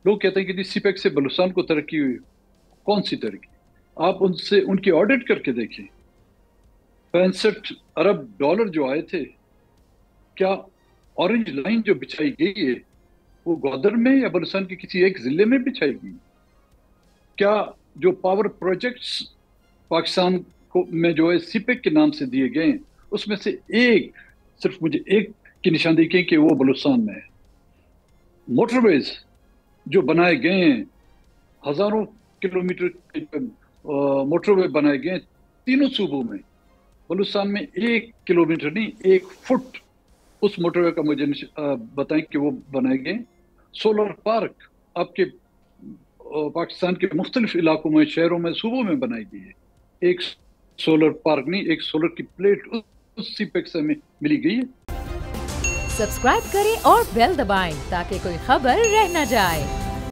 लोग कहते हैं कि जी सीपेक से बलूचिस्तान को तरक्की हुई। कौन सी तरक्की? आप उनसे उनकी ऑडिट करके देखें। 65 अरब डॉलर जो आए थे, क्या ऑरेंज लाइन जो बिछाई गई है वो ग्वादर में या बलूचिस्तान के किसी एक जिले में बिछाई गई? क्या जो पावर प्रोजेक्ट्स पाकिस्तान को में जो है सीपेक के नाम से दिए गए, उसमें से एक, सिर्फ मुझे एक की निशानदेही की कि वो बलूचिस्तान में है। मोटरवेज जो बनाए गए हैं, हजारों किलोमीटर मोटरवे बनाए गए हैं तीनों सूबों में। बलूचिस्तान में 1 किलोमीटर नहीं, 1 फुट उस मोटरवे का मुझे बताएं कि वो बनाए गए। सोलर पार्क आपके पाकिस्तान के मुख्तलिफ इलाकों में, शहरों में, सूबों में बनाई गई है। एक सोलर पार्क नहीं, एक सोलर की प्लेट उस सीपेक से हमें मिली गई है। सब्सक्राइब करें और बेल दबाएं ताकि कोई खबर रह न जाए।